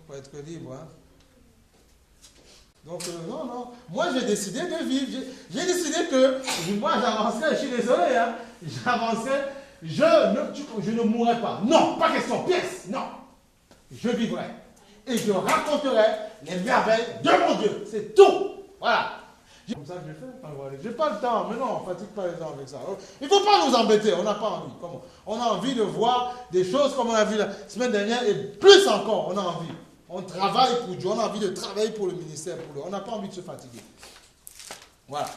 pour être libre. Hein. Donc, non, non. Moi, j'ai décidé de vivre. J'ai décidé que moi, j'avancerai. Je suis désolé. Hein, j'avancerai. Je ne mourrai pas. Non, pas question. Pièce. Non. Je vivrai. Et je raconterai les merveilles de mon Dieu. C'est tout. Voilà. C'est comme ça que je fais. Je n'ai pas le temps. Mais non, on ne fatigue pas les gens avec ça. Il ne faut pas nous embêter. On n'a pas envie. Comment? On a envie de voir des choses comme on a vu la semaine dernière. Et plus encore, on a envie. On travaille pour Dieu. On a envie de travailler pour le ministère. On n'a pas envie de se fatiguer. Voilà.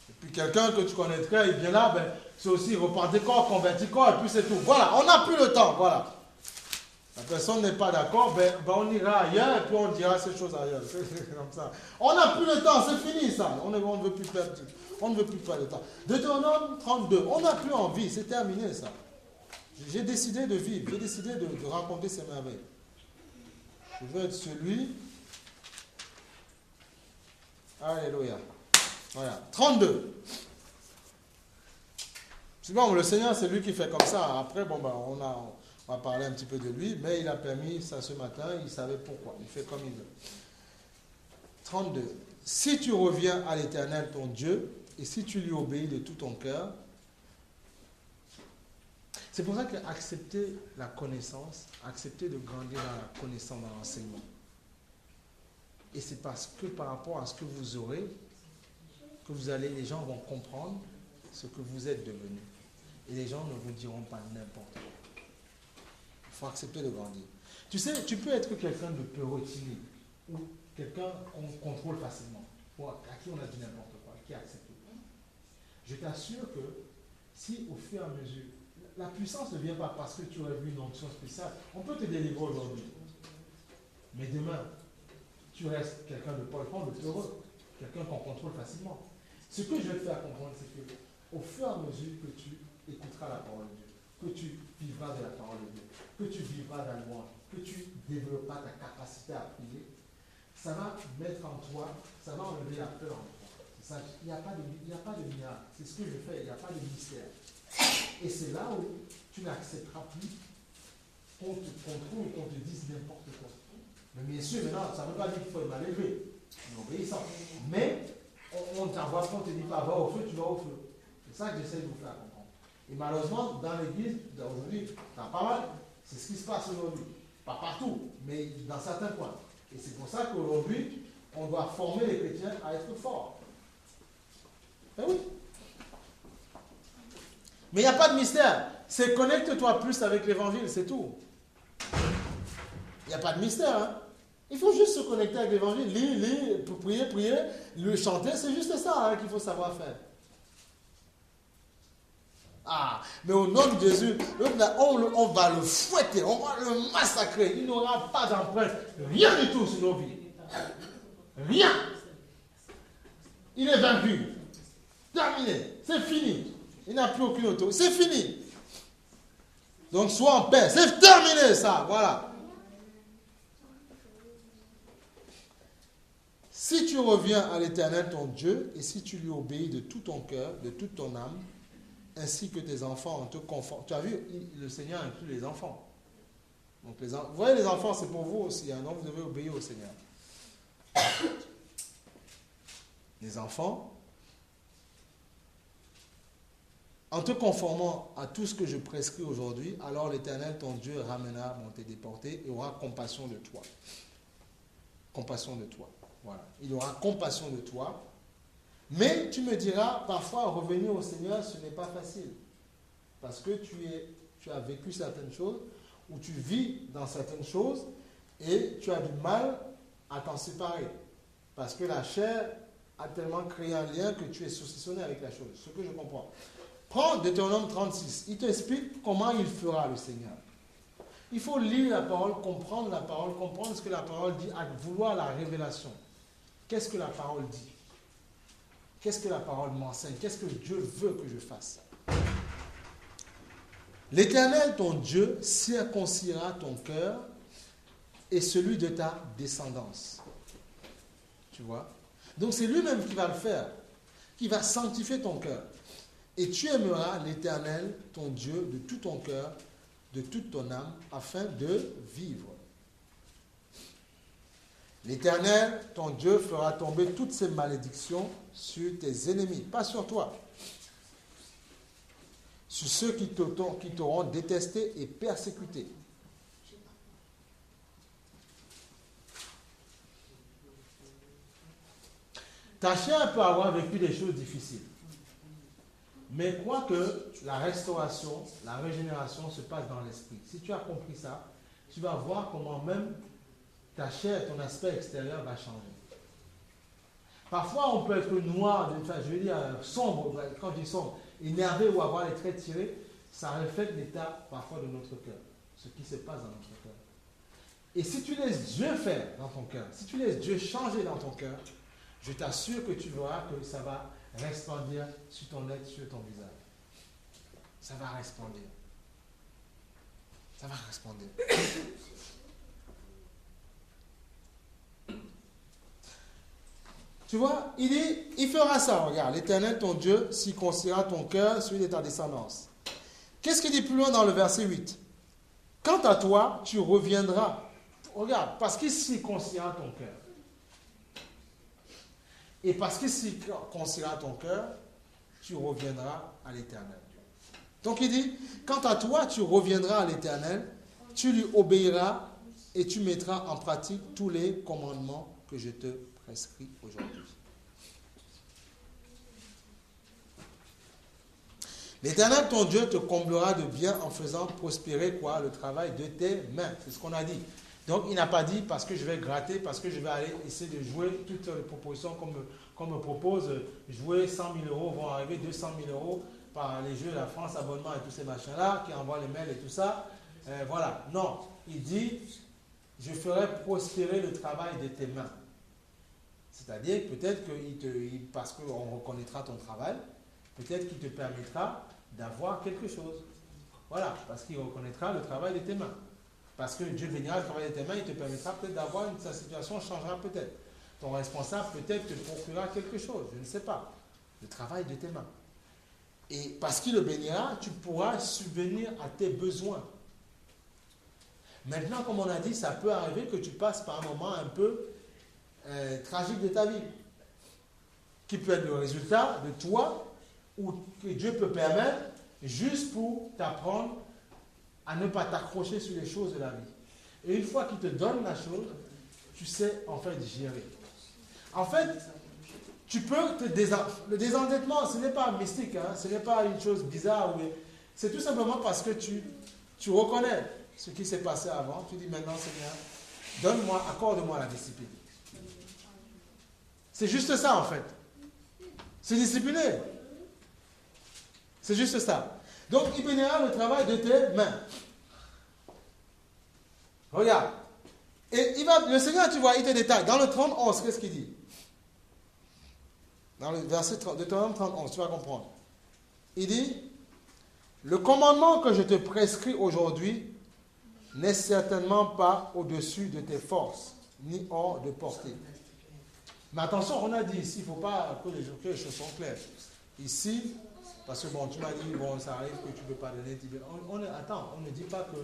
Et puis quelqu'un que tu connaîtrais, il vient là, ben, c'est aussi repentir corps, convertir corps, et puis c'est tout. Voilà. On n'a plus le temps. Voilà. La personne n'est pas d'accord, ben, on ira ailleurs et puis on dira ces choses ailleurs. C'est comme ça. On n'a plus le temps, c'est fini ça. On ne veut plus perdre. On ne veut plus perdre le temps. Deutéronome 32, on n'a plus envie, c'est terminé ça. J'ai décidé de vivre, j'ai décidé de raconter ces merveilles. Je veux être celui. Alléluia. Voilà. 32. C'est bon, le Seigneur, c'est lui qui fait comme ça. Après, bon, ben, on va parler un petit peu de lui, mais il a permis ça ce matin, il savait pourquoi. Il fait comme il veut. 32. Si tu reviens à l'Éternel, ton Dieu, et si tu lui obéis de tout ton cœur, c'est pour ça qu'accepter la connaissance, accepter de grandir dans la connaissance, dans l'enseignement. Et c'est parce que par rapport à ce que vous aurez, que les gens vont comprendre ce que vous êtes devenu. Et les gens ne vous diront pas n'importe quoi. Il faut accepter de grandir. Tu sais, tu peux être quelqu'un de peureux, timide, ou quelqu'un qu'on contrôle facilement, ou à qui on a dit n'importe quoi, qui accepte tout. Je t'assure que si au fur et à mesure, la puissance ne vient pas parce que tu aurais vu une onction spéciale. On peut te délivrer aujourd'hui. Mais demain, tu restes quelqu'un de pas de peureux, quelqu'un qu'on contrôle facilement. Ce que je vais te faire comprendre, c'est que au fur et à mesure que tu écouteras la parole de Dieu, que tu vivras de la parole de Dieu, que tu vivras dans le monde, que tu développeras ta capacité à prier, ça va mettre en toi, ça va enlever la peur en toi. Il n'y a pas de miracle. C'est ce que je fais, il n'y a pas de mystère. Et c'est là où tu n'accepteras plus qu'on te contrôle, qu'on te dise n'importe quoi. Mais bien sûr, maintenant, ça ne veut pas dire qu'il faut être mal élevé, obéissant. Mais on ne t'envoie pas, on te dit pas, va au feu, tu vas au feu. C'est ça que j'essaie de vous faire comprendre. Et malheureusement, dans l'église, aujourd'hui, t'as pas mal, c'est ce qui se passe aujourd'hui. Pas partout, mais dans certains points. Et c'est pour ça qu'aujourd'hui, on doit former les chrétiens à être forts. Eh oui. Mais il n'y a pas de mystère. C'est connecte-toi plus avec l'évangile, c'est tout. Il n'y a pas de mystère. Hein? Il faut juste se connecter avec l'évangile. Lire, prier, le chanter, c'est juste ça hein, qu'il faut savoir faire. Ah, mais au nom de Jésus, on va le fouetter, on va le massacrer. Il n'aura pas d'empreinte, rien du tout sur nos vies. Rien. Il est vaincu. Terminé. C'est fini. Il n'a plus aucune autorité. C'est fini. Donc sois en paix. C'est terminé ça. Voilà. Si tu reviens à l'Éternel ton Dieu et si tu lui obéis de tout ton cœur, de toute ton âme, ainsi que tes enfants en te conforment. Tu as vu, le Seigneur inclut les enfants. Donc vous voyez, les enfants, c'est pour vous aussi. Hein, donc vous devez obéir au Seigneur. Les enfants, en te conformant à tout ce que je prescris aujourd'hui, alors l'Éternel, ton Dieu, ramènera tes déportés et aura compassion de toi. Compassion de toi. Voilà. Il aura compassion de toi. Mais tu me diras, parfois, revenir au Seigneur, ce n'est pas facile. Parce que tu as vécu certaines choses, ou tu vis dans certaines choses, et tu as du mal à t'en séparer. Parce que la chair a tellement créé un lien que tu es saucissonné avec la chose. Ce que je comprends. Prends Deutéronome 36. Il t'explique comment il fera le Seigneur. Il faut lire la parole, comprendre ce que la parole dit, à vouloir la révélation. Qu'est-ce que la parole dit? Qu'est-ce que la parole m'enseigne? Qu'est-ce que Dieu veut que je fasse? L'Éternel, ton Dieu, circoncira ton cœur et celui de ta descendance. Tu vois? Donc c'est lui-même qui va le faire, qui va sanctifier ton cœur. Et tu aimeras l'Éternel, ton Dieu, de tout ton cœur, de toute ton âme afin de vivre. L'Éternel, ton Dieu, fera tomber toutes ces malédictions sur tes ennemis, pas sur toi, sur ceux qui t'auront détesté et persécuté. Ta chair peut avoir vécu des choses difficiles. Mais crois que la restauration, la régénération se passe dans l'esprit. Si tu as compris ça, tu vas voir comment même ta chair, ton aspect extérieur va changer. Parfois, on peut être noir, je veux dire sombre, quand je dis sombre, énervé ou avoir les traits tirés, ça reflète l'état parfois de notre cœur, ce qui se passe dans notre cœur. Et si tu laisses Dieu faire dans ton cœur, si tu laisses Dieu changer dans ton cœur, je t'assure que tu verras que ça va resplendir sur ton être, sur ton visage. Ça va resplendir. Ça va resplendir. Tu vois, il dit, il fera ça, regarde, l'Éternel, ton Dieu, circoncira ton cœur, celui de ta descendance. Qu'est-ce qu'il dit plus loin dans le verset 8? Quant à toi, tu reviendras. Regarde, parce qu'il circoncira ton cœur. Et parce qu'il circoncira ton cœur, tu reviendras à l'Éternel. Donc il dit, quant à toi, tu reviendras à l'Éternel, tu lui obéiras et tu mettras en pratique tous les commandements que je te prescris aujourd'hui. L'Éternel, ton Dieu, te comblera de bien en faisant prospérer quoi? Le travail de tes mains. C'est ce qu'on a dit. Donc, il n'a pas dit parce que je vais gratter, parce que je vais aller essayer de jouer toutes les propositions qu'on me propose. Jouer 100 000 euros, vont arriver 200 000 euros par les jeux, la France, abonnement et tous ces machins-là, qui envoient les mails et tout ça. Voilà. Non, il dit, je ferai prospérer le travail de tes mains. C'est-à-dire, peut-être que, parce qu'on reconnaîtra ton travail, peut-être qu'il te permettra d'avoir quelque chose. Voilà, parce qu'il reconnaîtra le travail de tes mains. Parce que Dieu bénira le travail de tes mains, il te permettra peut-être d'avoir, sa situation changera peut-être. Ton responsable peut-être te procurera quelque chose, je ne sais pas. Le travail de tes mains. Et parce qu'il le bénira, tu pourras subvenir à tes besoins. Maintenant, comme on a dit, ça peut arriver que tu passes par un moment un peu tragique de ta vie, qui peut être le résultat de toi, ou que Dieu peut permettre juste pour t'apprendre à ne pas t'accrocher sur les choses de la vie. Et une fois qu'il te donne la chose, tu sais en fait gérer. En fait, tu peux le désendettement, ce n'est pas mystique, hein, ce n'est pas une chose bizarre, c'est tout simplement parce que tu reconnais ce qui s'est passé avant, tu dis maintenant Seigneur, donne-moi, accorde-moi la discipline. C'est juste ça en fait. C'est discipliné. C'est juste ça. Donc, il bénira le travail de tes mains. Regarde. Et le Seigneur, tu vois, il te détaille. Dans le 31, qu'est-ce qu'il dit? Dans le verset de Deutéronome 31, tu vas comprendre. Il dit, le commandement que je te prescris aujourd'hui n'est certainement pas au-dessus de tes forces, ni hors de portée. Mais attention, on a dit ici, il ne faut pas que les choses soient claires. Ici, parce que bon, tu m'as dit, bon, ça arrive que tu ne peux pas donner. Attends, on ne dit pas que,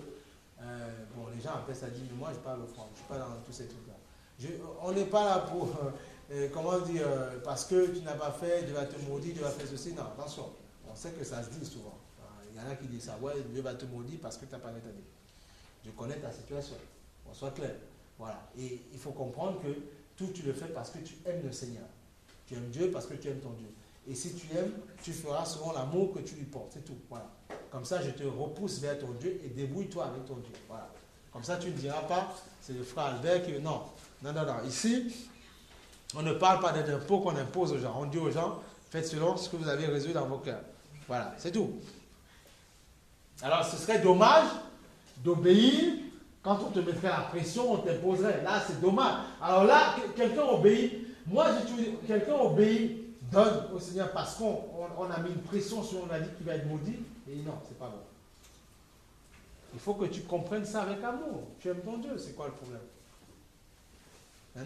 bon, les gens appellent ça dit, mais moi je parle au franc, je ne suis pas dans tous ces trucs-là. On n'est pas là pour, comment dire, parce que tu n'as pas fait, Dieu va te maudire, Dieu va faire ceci. Non, attention, on sait que ça se dit souvent. Il y en a qui disent ça, ouais, Dieu va te maudire parce que tu n'as pas fait ta vie. Je connais ta situation, on soit clair. Voilà, et il faut comprendre que tout tu le fais parce que tu aimes le Seigneur. Tu aimes Dieu parce que tu aimes ton Dieu. Et si tu aimes, tu feras selon l'amour que tu lui portes. C'est tout. Voilà. Comme ça, je te repousse vers ton Dieu et débrouille-toi avec ton Dieu. Voilà. Comme ça, tu ne diras pas, c'est le frère Albert qui... Non. Non. Ici, on ne parle pas des impôts qu'on impose aux gens. On dit aux gens, faites selon ce que vous avez résolu dans vos cœurs. Voilà, c'est tout. Alors, ce serait dommage d'obéir quand on te mettrait la pression, on t'imposerait. Là, c'est dommage. Alors là, quelqu'un obéit. Moi, j'ai toujours dit, quelqu'un obéit, donne au Seigneur parce qu'on a mis une pression sur, on a dit qu'il va être maudit. Et non, c'est pas bon. Il faut que tu comprennes ça avec amour. Tu aimes ton Dieu, c'est quoi le problème? Hein?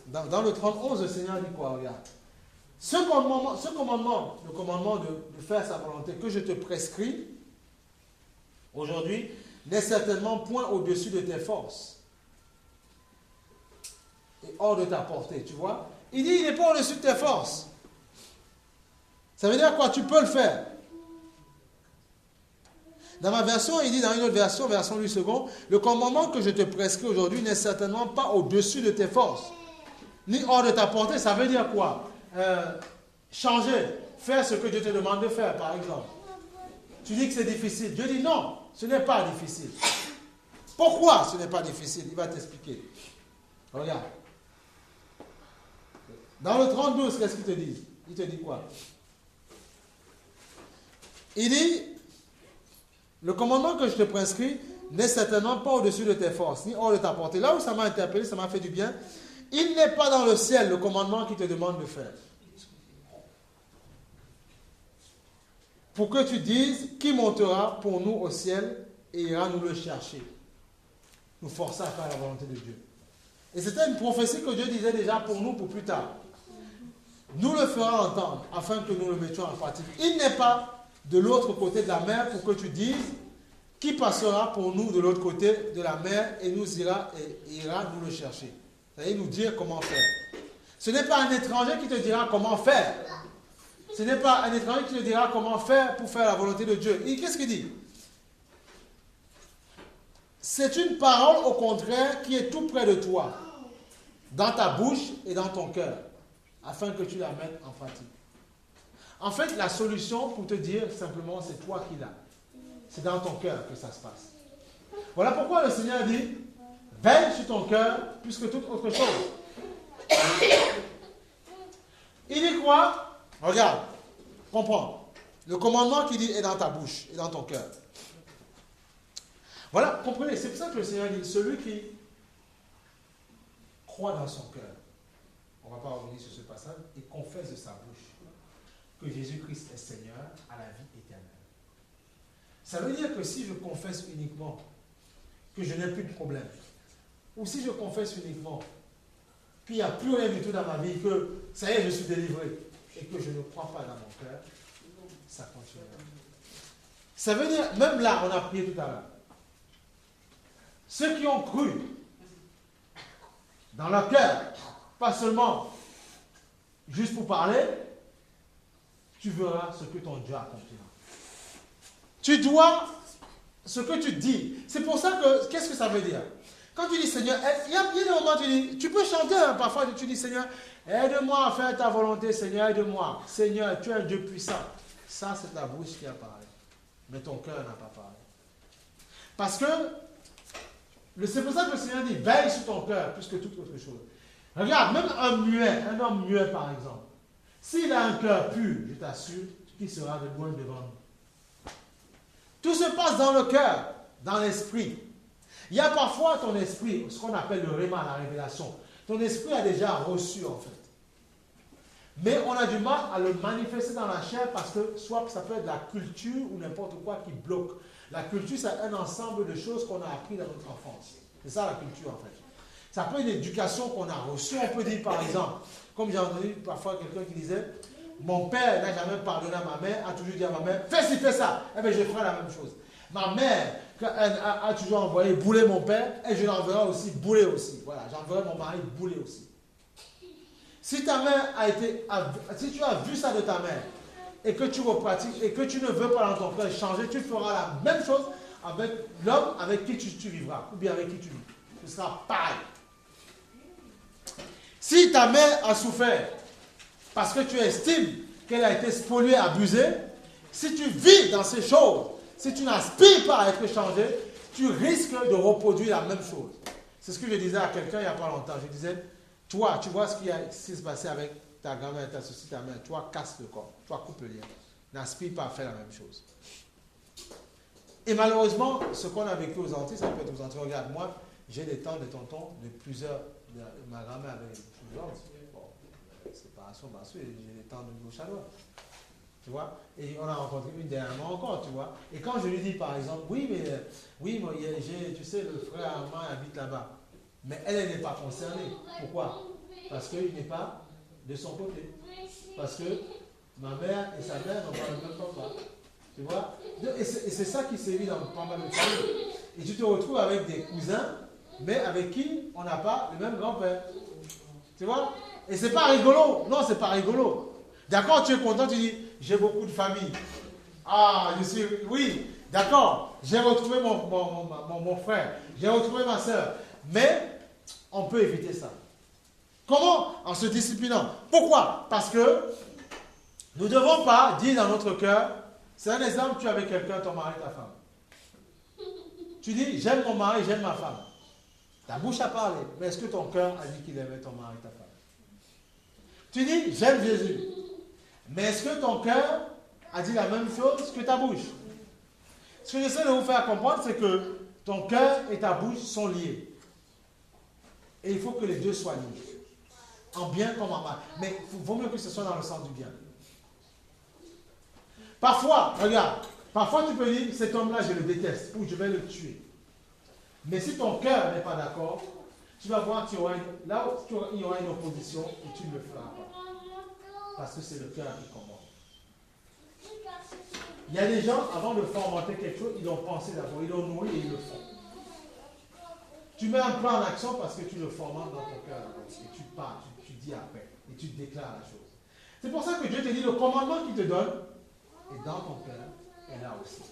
Dans le 31, le Seigneur dit quoi? Regarde. Ce commandement, le commandement de faire sa volonté que je te prescris, aujourd'hui n'est certainement point au-dessus de tes forces et hors de ta portée, tu vois. Il dit, il n'est pas au-dessus de tes forces. Ça veut dire quoi? Tu peux le faire. Dans ma version, il dit dans une autre version, version Louis II, le commandement que je te prescris aujourd'hui n'est certainement pas au-dessus de tes forces, ni hors de ta portée. Ça veut dire quoi? Changer, faire ce que Dieu te demande de faire, par exemple. Tu dis que c'est difficile. Dieu dit non, ce n'est pas difficile. Pourquoi ce n'est pas difficile? Il va t'expliquer. Regarde. Dans le 32, qu'est-ce qu'il te dit? Il te dit quoi? Il dit, le commandement que je te prescris n'est certainement pas au-dessus de tes forces, ni hors de ta portée. Là où ça m'a interpellé, ça m'a fait du bien. Il n'est pas dans le ciel le commandement qu'il te demande de faire. Pour que tu dises, qui montera pour nous au ciel et ira nous le chercher. Nous forcer à faire la volonté de Dieu. Et c'était une prophétie que Dieu disait déjà pour nous, pour plus tard. Nous le ferons entendre, afin que nous le mettions en pratique. Il n'est pas de l'autre côté de la mer pour que tu dises, qui passera pour nous de l'autre côté de la mer et nous ira nous le chercher. C'est-à-dire nous dire comment faire. Ce n'est pas un étranger qui te dira comment faire. Ce n'est pas un étranger qui te dira comment faire pour faire la volonté de Dieu. Et qu'est-ce qu'il dit? C'est une parole au contraire qui est tout près de toi, dans ta bouche et dans ton cœur, afin que tu la mettes en pratique. En fait, la solution pour te dire simplement, c'est toi qui l'as. C'est dans ton cœur que ça se passe. Voilà pourquoi le Seigneur dit, veille sur ton cœur plus que toute autre chose. Il dit quoi? Regarde, comprends. Le commandement qu'il dit est dans ta bouche et dans ton cœur. Voilà, comprenez, c'est pour ça que le Seigneur dit, celui qui croit dans son cœur, on ne va pas revenir sur ce passage, et confesse de sa bouche que Jésus-Christ est Seigneur à la vie éternelle. Ça veut dire que si je confesse uniquement que je n'ai plus de problème, ou si je confesse uniquement qu'il n'y a plus rien du tout dans ma vie, que ça y est, je suis délivré, et que je ne crois pas dans mon cœur, ça continuera. Ça veut dire, même là, on a prié tout à l'heure, ceux qui ont cru dans leur cœur, pas seulement juste pour parler, tu verras ce que ton Dieu accomplira. Tu dois, ce que tu dis, c'est pour ça que, qu'est-ce que ça veut dire? Quand tu dis Seigneur, il y a des moments où tu dis, tu peux chanter, hein, parfois tu dis Seigneur, aide-moi à faire ta volonté, Seigneur, aide-moi. Seigneur, tu es un Dieu puissant. Ça, c'est ta bouche qui a parlé. Mais ton cœur n'a pas parlé. Parce que, c'est pour ça que le Seigneur dit, veille sur ton cœur plus que toute autre chose. Regarde, même un homme muet par exemple, s'il a un cœur pur, je t'assure qu'il sera de loin devant nous. Tout se passe dans le cœur, dans l'esprit. Il y a parfois ton esprit, ce qu'on appelle le réma, la révélation. Ton esprit a déjà reçu en fait. Mais on a du mal à le manifester dans la chair parce que soit ça peut être la culture ou n'importe quoi qui bloque. La culture, c'est un ensemble de choses qu'on a appris dans notre enfance. C'est ça la culture en fait. Ça peut être une éducation qu'on a reçue. On peut dire par exemple, comme j'ai entendu parfois quelqu'un qui disait, mon père n'a jamais pardonné à ma mère, a toujours dit à ma mère, fais ci, fais ça. Eh bien je ferai la même chose. Ma mère a toujours envoyé bouler mon père et je l'enverrai aussi bouler aussi. Voilà, j'enverrai mon mari bouler aussi. Si ta mère si tu as vu ça de ta mère et que tu repratiques et que tu ne veux pas dans ton cœur changer, tu feras la même chose avec l'homme avec qui tu vivras ou bien avec qui tu vis. Ce sera pareil. Si ta mère a souffert parce que tu estimes qu'elle a été spoliée, abusée, si tu vis dans ces choses, si tu n'aspires pas à être changé, tu risques de reproduire la même chose. C'est ce que je disais à quelqu'un il n'y a pas longtemps. Je disais, toi, tu vois ce qui s'est passé avec ta grand-mère, ta soeur, ta mère. Toi, casse le corps. Toi, coupe le lien. N'aspire pas à faire la même chose. Et malheureusement, ce qu'on a vécu aux Antilles, ça peut être aux Antilles. Regarde, moi, j'ai des tantes, des tontons, de plusieurs. Ma grand-mère avait plusieurs. Bon, séparation, j'ai des tantes de gauche à droite. Tu vois, et on a rencontré une dernièrement encore, tu vois. Et quand je lui dis par exemple, oui, tu sais, le frère Armand habite là-bas. Mais elle n'est pas concernée. Pourquoi? Parce qu'il n'est pas de son côté. Parce que ma mère et sa mère n'ont pas le même papa. Tu vois? Et c'est ça qui sévit dans pas mal de familles. Et tu te retrouves avec des cousins, mais avec qui on n'a pas le même grand-père. Tu vois? Et c'est pas rigolo. Non, c'est pas rigolo. D'accord, tu es content, tu dis, j'ai beaucoup de famille. Ah, oui, d'accord, j'ai retrouvé mon frère, j'ai retrouvé ma soeur. Mais on peut éviter ça. Comment? En se disciplinant. Pourquoi? Parce que nous ne devons pas dire dans notre cœur, c'est un exemple, tu es avec quelqu'un, ton mari, ta femme. Tu dis, j'aime mon mari, j'aime ma femme. Ta bouche a parlé, mais est-ce que ton cœur a dit qu'il aimait ton mari, ta femme? Tu dis, j'aime Jésus. Mais est-ce que ton cœur a dit la même chose que ta bouche? Ce que j'essaie de vous faire comprendre, c'est que ton cœur et ta bouche sont liés. Et il faut que les deux soient liés. En bien comme en mal. Mais il vaut mieux que ce soit dans le sens du bien. Parfois, regarde, parfois tu peux dire, cet homme-là, je le déteste, ou je vais le tuer. Mais si ton cœur n'est pas d'accord, tu vas voir qu'il y aura une opposition et tu ne le feras pas. Parce que c'est le cœur qui commande. Il y a des gens, avant de fomenter quelque chose, ils l'ont pensé d'abord, ils l'ont nourri et ils le font. Tu mets un plan en action parce que tu le fomentes dans ton cœur. Et tu pars, tu dis après. Et tu déclares la chose. C'est pour ça que Dieu te dit, le commandement qu'il te donne est dans ton cœur et là aussi.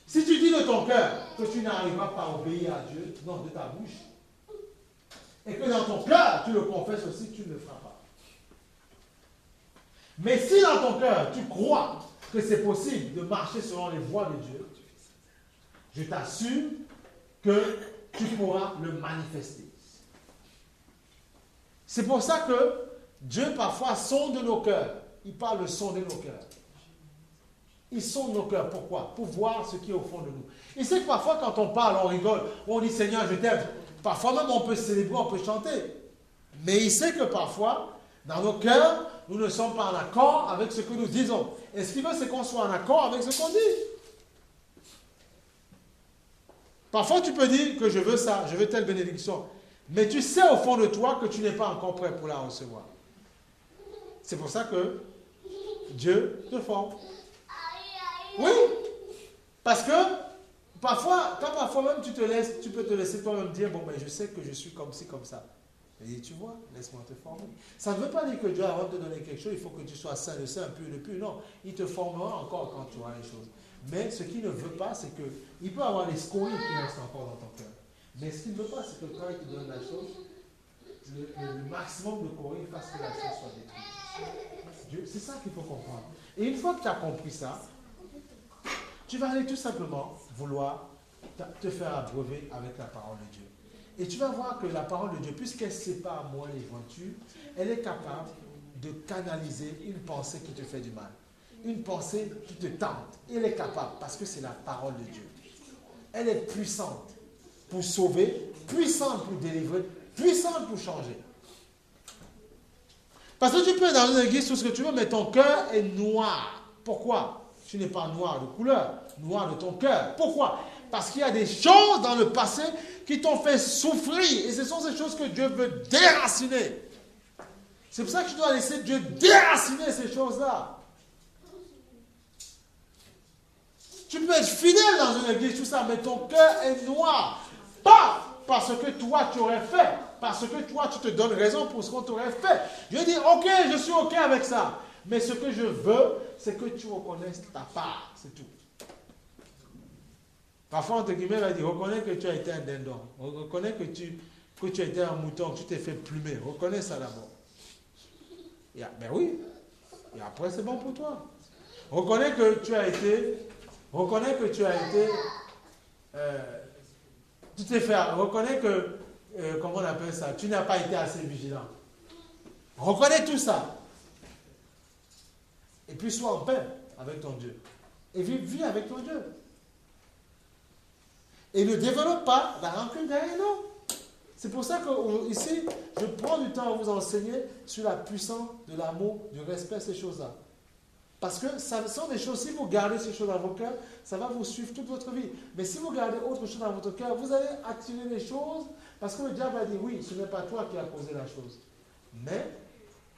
Si tu dis de ton cœur que tu n'arriveras pas à obéir à Dieu, non, de ta bouche, et que dans ton cœur, tu le confesses aussi, tu ne le feras pas. Mais si dans ton cœur, tu crois que c'est possible de marcher selon les voies de Dieu, je t'assure que tu pourras le manifester. C'est pour ça que Dieu parfois sonde nos cœurs. Il parle de sonder nos cœurs. Il sonde nos cœurs. Pourquoi? Pour voir ce qui est au fond de nous. Il sait que parfois quand on parle, on rigole, on dit Seigneur, je t'aime. Parfois même on peut célébrer, on peut chanter. Mais il sait que parfois, dans nos cœurs, nous ne sommes pas en accord avec ce que nous disons. Et ce qu'il veut, c'est qu'on soit en accord avec ce qu'on dit. Parfois, tu peux dire que je veux ça, je veux telle bénédiction. Mais tu sais au fond de toi que tu n'es pas encore prêt pour la recevoir. C'est pour ça que Dieu te forme. Oui, parce que parfois, quand parfois même tu peux te laisser toi-même dire, bon, ben je sais que je suis comme ci, comme ça. Et tu vois, laisse-moi te former. Ça ne veut pas dire que Dieu, avant de te donner quelque chose, il faut que tu sois saint de saint, pur de pur. Non, il te formera encore quand tu auras les choses. Mais ce qu'il ne veut pas, c'est que, il peut avoir les scories qui restent encore dans ton cœur. Mais ce qu'il ne veut pas, c'est que quand il te donne la chose, le maximum de scories fasse que la chose soit détruite. C'est ça qu'il faut comprendre. Et une fois que tu as compris ça, tu vas aller tout simplement vouloir te faire abreuver avec la parole de Dieu. Et tu vas voir que la parole de Dieu, puisqu'elle sépare moi les jointures, elle est capable de canaliser une pensée qui te fait du mal. Une pensée qui te tente. Elle est capable, parce que c'est la parole de Dieu. Elle est puissante pour sauver, puissante pour délivrer, puissante pour changer. Parce que tu peux être dans une église, tout ce que tu veux, mais ton cœur est noir. Pourquoi? Tu n'es pas noir de couleur, noir de ton cœur. Pourquoi? Parce qu'il y a des choses dans le passé qui t'ont fait souffrir. Et ce sont ces choses que Dieu veut déraciner. C'est pour ça que tu dois laisser Dieu déraciner ces choses-là. Tu peux être fidèle dans une église, tout ça, mais ton cœur est noir. Pas parce que toi, tu aurais fait. Parce que toi, tu te donnes raison pour ce qu'on t'aurait fait. Je dis, ok, je suis ok avec ça. Mais ce que je veux, c'est que tu reconnaisses ta part. C'est tout. Parfois, entre guillemets, il dit, reconnais que tu as été un dindon. Reconnais que tu as été un mouton, que tu t'es fait plumer. Reconnais ça d'abord. Ben oui. Et après, c'est bon pour toi. Reconnais que tu as été... tu t'es fait... Reconnais que... comment on appelle ça? Tu n'as pas été assez vigilant. Reconnais tout ça. Et puis sois en paix avec ton Dieu. Et vis avec ton Dieu. Et ne développe pas la rancune derrière nous. C'est pour ça que ici, je prends du temps à vous enseigner sur la puissance de l'amour, du respect, ces choses-là. Parce que ça sont des choses, si vous gardez ces choses dans vos cœurs, ça va vous suivre toute votre vie. Mais si vous gardez autre chose dans votre cœur, vous allez activer des choses, parce que le diable va dire, oui, ce n'est pas toi qui as causé la chose. Mais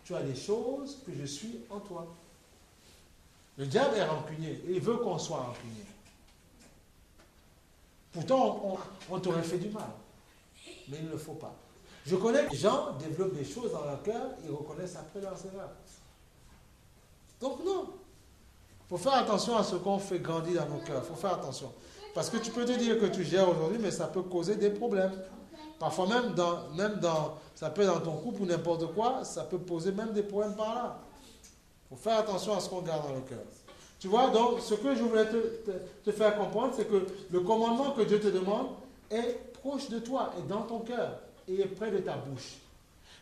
tu as des choses que je suis en toi. Le diable est rancunier et il veut qu'on soit rancunier. Pourtant, on t'aurait fait du mal. Mais il ne le faut pas. Je connais que les gens développent des choses dans leur cœur, ils reconnaissent après leurs erreurs. Donc non. Il faut faire attention à ce qu'on fait grandir dans nos cœurs. Il faut faire attention. Parce que tu peux te dire que tu gères aujourd'hui, mais ça peut causer des problèmes. Parfois ça peut être dans ton couple ou n'importe quoi, ça peut poser même des problèmes par là. Il faut faire attention à ce qu'on garde dans le cœur. Tu vois, donc ce que je voulais te faire comprendre, c'est que le commandement que Dieu te demande est proche de toi, est dans ton cœur et est près de ta bouche.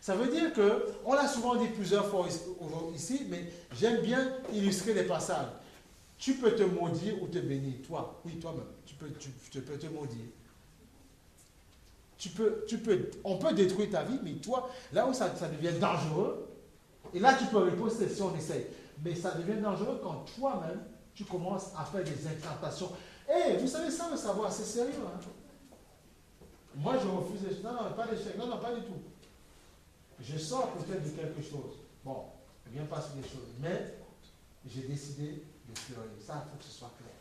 Ça veut dire que, on l'a souvent dit plusieurs fois ici, mais j'aime bien illustrer les passages. Tu peux te maudire ou te bénir, toi, oui, toi-même, tu peux te maudire. On peut détruire ta vie, mais toi, là où ça devient dangereux, et là tu peux riposter si on essaye, mais ça devient dangereux quand toi-même, tu commences à faire des incantations. Hey, vous savez ça, le savoir, c'est sérieux. Hein? Moi, je refuse les... Non, pas l'échec. Non, pas du tout. Je sors peut-être de quelque chose. Bon, il vient passer des choses. Mais j'ai décidé de fleurir. Ça, il faut que ce soit clair.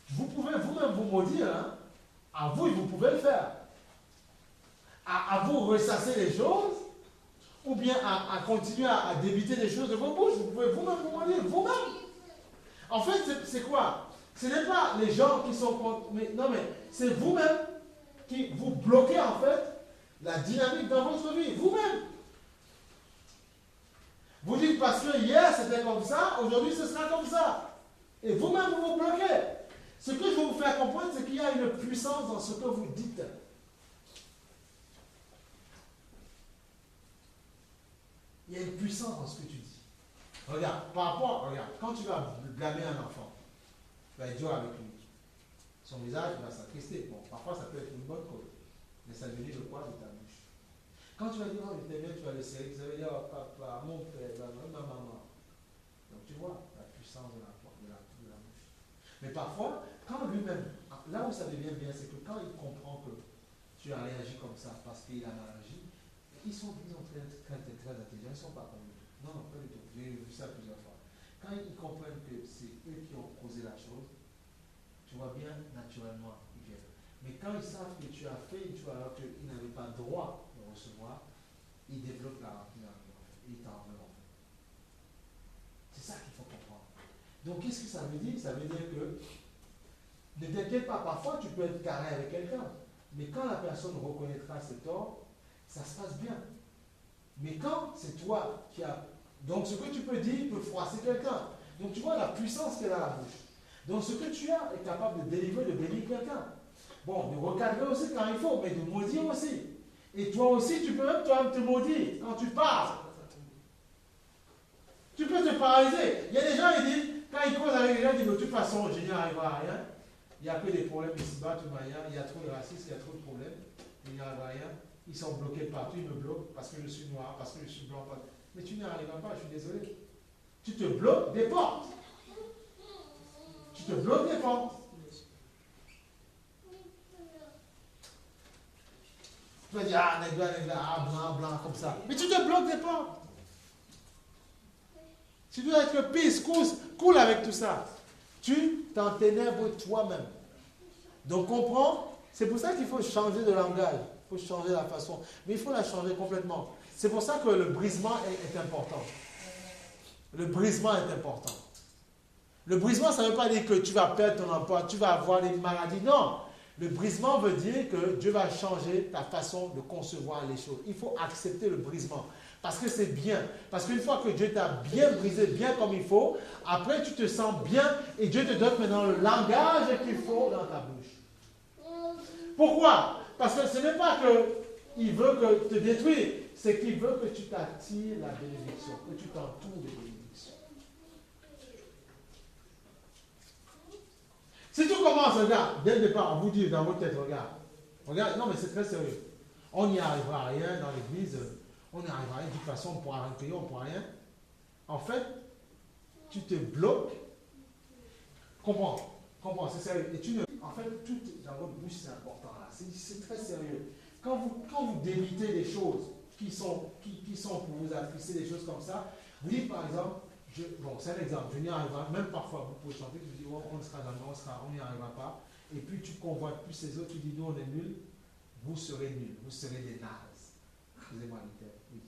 Vous pouvez vous-même vous maudire. Hein? À vous, vous pouvez le faire. À vous ressasser les choses, ou bien à continuer à débiter des choses de vos bouches. Vous pouvez vous-même vous maudire. Vous-même. En fait, c'est quoi? Ce n'est pas les gens qui sont contre... Non, mais c'est vous-même qui vous bloquez en fait la dynamique dans votre vie, vous-même. Vous dites parce que hier c'était comme ça, aujourd'hui ce sera comme ça. Et vous-même vous bloquez. Ce que je veux vous faire comprendre, c'est qu'il y a une puissance dans ce que vous dites. Il y a une puissance dans ce que tu dis. Regarde, quand tu vas blâmer un enfant, tu vas être dur avec lui. Son visage va s'attrister. Bon, parfois ça peut être une bonne cause. Mais ça devient le poids de ta bouche. Quand tu vas dire, oh, je t'aime bien, tu vas le serrer, ça veut dire, oh, papa, mon père, ma maman. Donc tu vois la puissance de la bouche. Mais parfois, quand lui-même, là où ça devient bien, c'est que quand il comprend que tu as réagi comme ça parce qu'il a mal agi, ils sont très intelligents, ils ne sont pas comme nous. Non, pas du tout. J'ai vu ça plusieurs fois. Quand ils comprennent que c'est eux qui ont causé la chose, tu vois bien, naturellement, ils viennent. Mais quand ils savent que tu as fait une chose alors qu'ils n'avaient pas droit de recevoir, ils développent la rancune en fait. Ils t'en veulent en fait. C'est ça qu'il faut comprendre. Donc, qu'est-ce que ça veut dire? Ça veut dire que ne t'inquiète pas, parfois tu peux être carré avec quelqu'un, mais quand la personne reconnaîtra ses torts, ça se passe bien. Mais quand c'est toi qui as... Donc, ce que tu peux dire peut froisser quelqu'un. Donc, tu vois la puissance qu'elle a à la bouche. Donc, ce que tu as est capable de délivrer, de bénir quelqu'un. Bon, de recadrer aussi quand il faut, mais de maudire aussi. Et toi aussi, tu peux même toi-même te maudire quand tu parles. Tu peux te paralyser. Il y a des gens, ils disent, quand ils causent avec les gens, ils disent, de toute façon, je n'y arriverai à rien. Il n'y a que des problèmes ici-bas, de toute manière. Il y a trop de racisme, il y a trop de problèmes. Il n'y arrive à rien. Ils sont bloqués partout, ils me bloquent parce que je suis noir, parce que je suis blanc. Mais tu n'y arriveras pas, je suis désolé. Tu te bloques des portes. Tu te bloques des portes. Tu vas dire, ah, blanc, blanc, comme ça. Mais tu te bloques des portes. Tu dois être peace, cool avec tout ça. Tu t'enténèbres toi-même. Donc, comprends? C'est pour ça qu'il faut changer de langage. Il faut changer la façon. Mais il faut la changer complètement. C'est pour ça que le brisement est important. Le brisement est important. Le brisement, ça ne veut pas dire que tu vas perdre ton emploi, tu vas avoir des maladies. Non. Le brisement veut dire que Dieu va changer ta façon de concevoir les choses. Il faut accepter le brisement. Parce que c'est bien. Parce qu'une fois que Dieu t'a bien brisé, bien comme il faut, après tu te sens bien et Dieu te donne maintenant le langage qu'il faut dans ta bouche. Pourquoi? Parce que ce n'est pas qu'il veut que te détruire, c'est qu'il veut que tu t'attires la bénédiction, que tu t'entoures de bénédiction. Si tu commences, regarde, dès le départ, on vous dit dans votre tête, regarde, non mais c'est très sérieux. On n'y arrivera à rien dans l'église, on n'y arrivera à rien, de toute façon on ne pourra rien payer, on ne pourra rien. En fait, tu te bloques. Comprends, c'est sérieux. Et tu ne... En fait, tout dans votre bouche, c'est important là. C'est très sérieux. Quand vous débitez des choses qui sont pour vous attrister, des choses comme ça, vous dites par exemple, Bon, c'est un exemple, je n'y arriverai pas. Même parfois, vous pouvez chanter, tu dis, oh, on ne sera jamais, on n'y arrivera pas. Et puis tu convoites plus ces autres, tu dis, nous on est nuls, vous serez nuls, vous serez des nazes. Excusez-moi le terme, oui.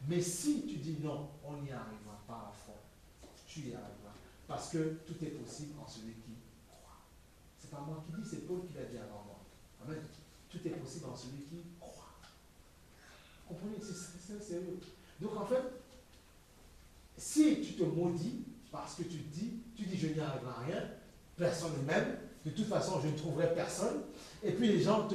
Mais si tu dis non, on n'y arrivera pas à fond, tu y arriveras. Parce que tout est possible en celui qui croit. C'est pas moi qui dis, c'est Paul qui l'a dit avant moi. Amen. Tout est possible en celui qui croit. Vous comprenez? C'est sérieux. Donc en fait, si tu te maudis parce que tu dis je n'y arriverai à rien, personne ne m'aime, de toute façon je ne trouverai personne, et puis les gens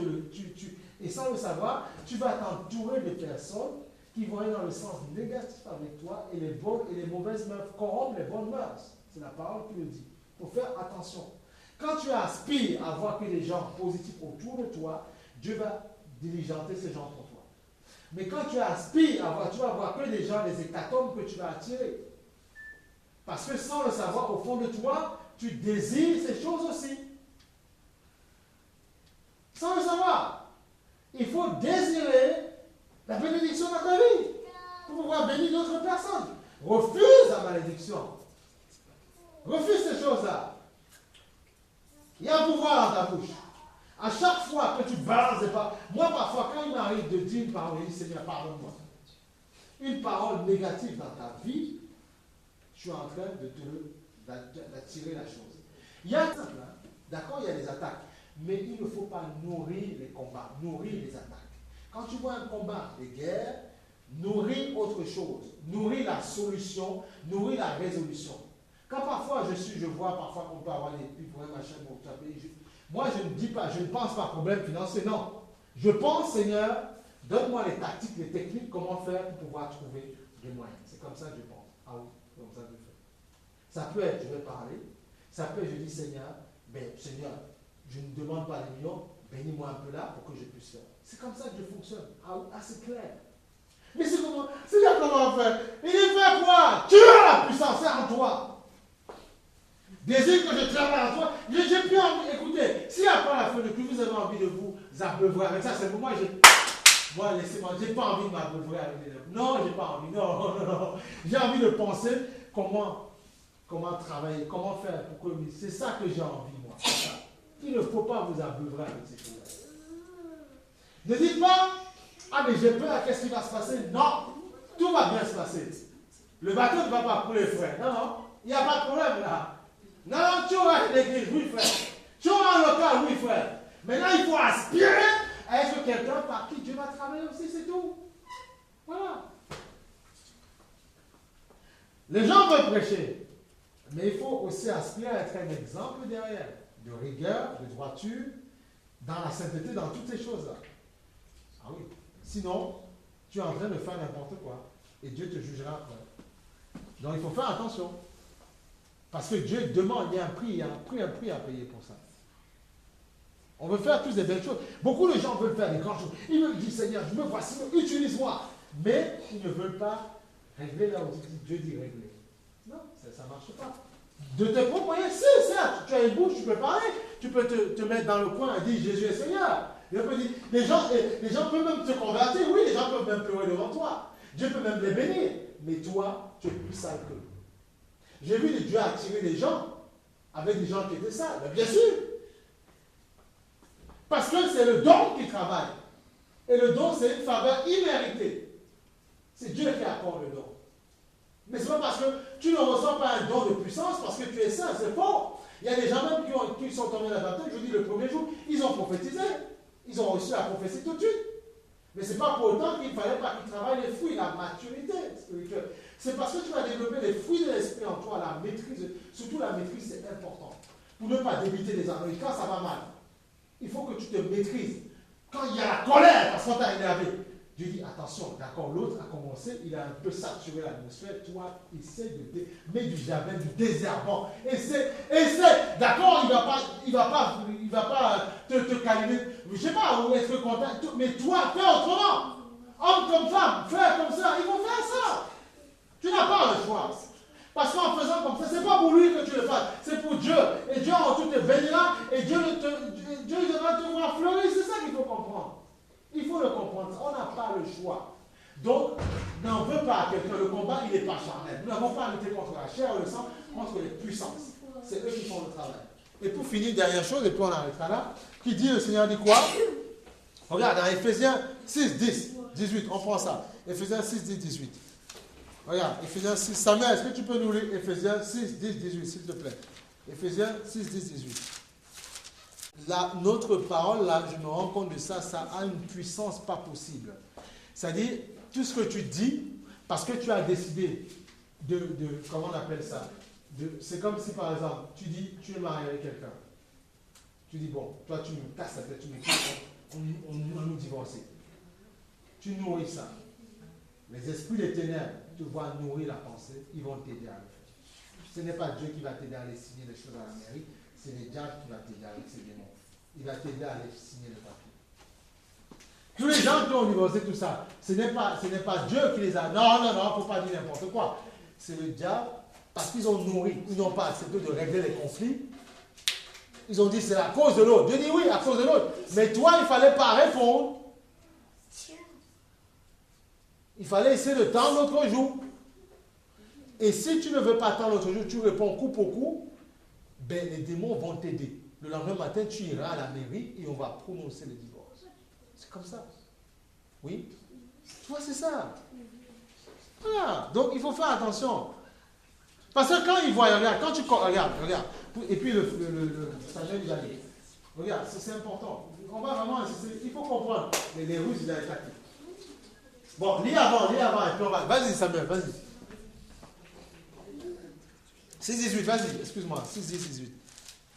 et sans le savoir, tu vas t'entourer de personnes qui vont aller dans le sens négatif avec toi, et les bonnes et les mauvaises mœurs corrompent les bonnes mœurs. C'est la parole qui le dit. Il faut faire attention. Quand tu aspires à voir que des gens positifs autour de toi, Dieu va diligenter ces gens pour toi. Mais quand tu aspires à voir, tu vas voir que des gens, les hécatombes que tu vas attirer. Parce que sans le savoir, au fond de toi, tu désires ces choses aussi. Sans le savoir. Il faut désirer la bénédiction dans ta vie pour pouvoir bénir d'autres personnes. Refuse la malédiction. Refuse ces choses-là. Il y a un pouvoir dans ta bouche. À chaque fois que tu balances des paroles, moi parfois quand il m'arrive de dire une parole, je dis Seigneur, pardonne-moi. Une parole négative dans ta vie, je suis en train d'attirer la chose. Il y a d'accord, il y a des attaques, mais il ne faut pas nourrir les combats, nourrir les attaques. Quand tu vois un combat, des guerres, nourris autre chose, nourris la solution, nourris la résolution. Quand parfois je vois parfois qu'on peut avoir des problèmes, machin, pour taper, moi je ne dis pas, je ne pense pas à problème financier, non. Je pense, Seigneur, donne-moi les tactiques, les techniques, comment faire pour pouvoir trouver des moyens. C'est comme ça que je pense. Ah oui, c'est comme ça que je fais. Ça peut être, je vais parler, ça peut être, je dis Seigneur, Seigneur, je ne demande pas les millions, bénis-moi un peu là pour que je puisse faire. C'est comme ça que je fonctionne. Ah, c'est clair. Mais c'est là comment faire. Il fait quoi? Tu as la puissance, c'est en toi. Désir que je travaille en toi. J'ai plus envie. Écoutez, si après la fin de plus vous avez envie de vous abeuvrer avec ça, c'est pour moi, laissez-moi, j'ai pas envie de m'abeuvrer avec les lèvres. Non, j'ai pas envie. Non. J'ai envie de penser comment travailler, comment faire pour que. C'est ça que j'ai envie, moi. Il ne faut pas vous abeuvrer avec ces choses-là. Ne dites pas, mais j'ai peur, qu'est-ce qui va se passer? Non, tout va bien se passer. Le bateau ne va pas couler, frère. Non, il n'y a pas de problème là. Non, tu auras l'église, oui, frère. Tu auras un local, oui, frère. Maintenant, il faut aspirer à être quelqu'un par qui Dieu va travailler aussi, c'est tout. Voilà. Les gens veulent prêcher, mais il faut aussi aspirer à être un exemple derrière, de rigueur, de droiture, dans la sainteté, dans toutes ces choses-là. Ah oui. Sinon, tu es en train de faire n'importe quoi. Et Dieu te jugera après. Donc il faut faire attention. Parce que Dieu demande, il y a un prix à payer pour ça. On veut faire tous des belles choses. Beaucoup de gens veulent faire des grandes choses. Ils veulent dire, Seigneur, je me voici, utilise-moi. Mais ils ne veulent pas régler là où Dieu dit régler. Non, ça ne marche pas. De tes propres moyens, si, certes, tu as une bouche, tu peux parler, tu peux te mettre dans le coin et dire Jésus est Seigneur. Les gens peuvent même te convertir, oui, les gens peuvent même pleurer devant toi. Dieu peut même les bénir. Mais toi, tu es plus sale qu'eux. J'ai vu Dieu attirer des gens avec des gens qui étaient sales. Mais bien sûr. Parce que c'est le don qui travaille. Et le don, c'est une faveur imméritée. C'est Dieu qui accorde le don. Mais ce n'est pas parce que tu ne reçois pas un don de puissance parce que tu es saint, c'est faux. Il y a des gens même qui sont tombés dans la bataille, je dis le premier jour, ils ont prophétisé. Ils ont reçu la prophétie tout de suite. Mais ce n'est pas pour autant qu'il ne fallait pas qu'ils travaillent les fruits, la maturité spirituelle. C'est parce que tu vas développer les fruits de l'esprit en toi, la maîtrise. Surtout la maîtrise, c'est important. Pour ne pas débiter les ennuis. Quand ça va mal, il faut que tu te maîtrises. Quand il y a la colère, parce qu'on t'a énervé, Dieu dit attention, d'accord, l'autre a commencé, il a un peu saturé l'atmosphère, toi, essaie de mettre du javel, du désherbant. Essaie, d'accord, il va pas te calmer. Je ne sais pas où est-ce que content, mais toi, fais autrement. Homme comme femme, frère comme ça, il faut faire ça. Tu n'as pas le choix. Parce qu'en faisant comme ça, ce n'est pas pour lui que tu le fasses, c'est pour Dieu. Et Dieu en tout te bénira et Dieu va te voir fleurir. C'est ça qu'il faut comprendre. Il faut le comprendre. On n'a pas le choix. Donc, n'en veux pas à quelqu'un. Le combat, il n'est pas charnel. Nous n'avons pas à lutter contre la chair et le sang, contre les puissances. C'est eux qui font le travail. Et pour finir, dernière chose, et puis on arrêtera là, qui dit, le Seigneur dit quoi? Regarde, dans Éphésiens 6, 10, 18, on prend ça. Éphésiens 6, 10, 18. Regarde, Éphésiens 6, Samuel, est-ce que tu peux nous lire Éphésiens 6, 10, 18, s'il te plaît? Éphésiens 6, 10, 18. Là, notre parole, là, je me rends compte de ça, ça a une puissance pas possible. C'est-à-dire, tout ce que tu dis, parce que tu as décidé comment on appelle ça? C'est comme si, par exemple, tu dis, tu es marié avec quelqu'un. Tu dis, bon, toi, tu me casses la tête, tu me casses, on nous divorcer. Tu nourris ça. Les esprits des ténèbres te voient nourrir la pensée, ils vont t'aider à le faire. Ce n'est pas Dieu qui va t'aider à aller signer des choses à la mairie, c'est le diable qui va t'aider avec ses démons. Il va t'aider à aller signer le papier. Tous les gens qui ont divorcé tout ça, ce n'est pas Dieu qui les a. Non, il ne faut pas dire n'importe quoi. C'est le diable, parce qu'ils ont nourri, ils n'ont pas accepté de régler les conflits. Ils ont dit c'est à cause de l'autre. Dieu dit oui, à cause de l'autre. Mais toi, il ne fallait pas répondre. Il fallait essayer de tendre l'autre jour. Et si tu ne veux pas tendre l'autre jour, tu réponds coup pour coup, ben les démons vont t'aider. Le lendemain matin, tu iras à la mairie et on va prononcer le divorce. C'est comme ça. Oui? Tu vois, c'est ça. Voilà. Donc, il faut faire attention. Parce que quand ils voient, regarde, quand tu... Regarde. Et puis, le stagiaire, il a dit. Regarde, c'est important. On va vraiment insister. Il faut comprendre. Les Russes, ils ont attaqué. Bon, lis avant, et puis on va... Vas-y, Samuel, vas-y. 6-18, vas-y, excuse-moi. 6-18.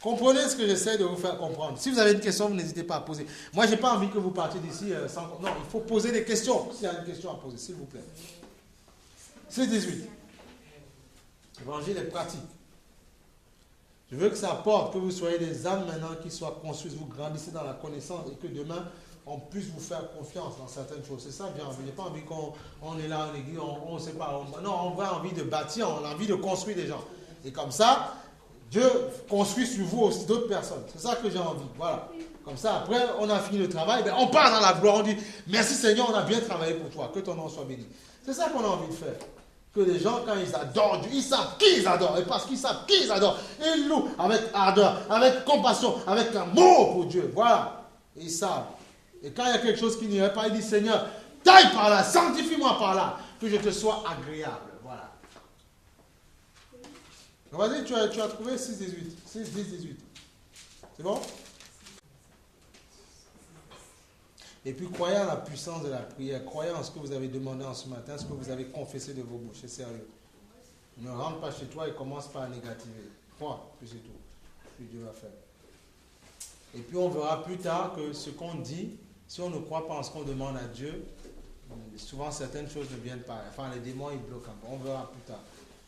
Comprenez ce que j'essaie de vous faire comprendre. Si vous avez une question, vous n'hésitez pas à poser. Moi, je n'ai pas envie que vous partiez d'ici sans... Non, il faut poser des questions. S'il y a une question à poser, s'il vous plaît. 6-18. L'évangile est pratique. Je veux que ça apporte, que vous soyez des âmes maintenant qui soient construites, vous grandissez dans la connaissance et que demain, on puisse vous faire confiance dans certaines choses. C'est ça que j'ai envie. Je n'ai pas envie qu'on est là en église, on ne sait pas. Non, on a envie de bâtir, on a envie de construire des gens. Et comme ça, Dieu construit sur vous aussi d'autres personnes. C'est ça que j'ai envie. Voilà. Comme ça, après, on a fini le travail, ben, on part dans la gloire, on dit, merci Seigneur, on a bien travaillé pour toi, que ton nom soit béni. C'est ça qu'on a envie de faire. Que les gens, quand ils adorent Dieu, ils savent qui ils adorent. Et parce qu'ils savent qui ils adorent, ils louent avec ardeur, avec compassion, avec amour pour Dieu. Voilà. Et ils savent. Et quand il y a quelque chose qui n'irait pas, il dit, Seigneur, taille par là, sanctifie-moi par là, que je te sois agréable. Voilà. Donc, vas-y, tu as trouvé 6-18. 6-10-18. C'est bon? Et puis, croyez en la puissance de la prière. Croyez en ce que vous avez demandé en ce matin, ce que vous avez confessé de vos bouches. C'est sérieux. Ne rentre pas chez toi et commence pas à négativer. Crois, puis c'est tout. Puis Dieu va faire. Et puis, on verra plus tard que ce qu'on dit, si on ne croit pas en ce qu'on demande à Dieu, souvent certaines choses ne viennent pas. Enfin, les démons, ils bloquent un peu. On verra plus tard.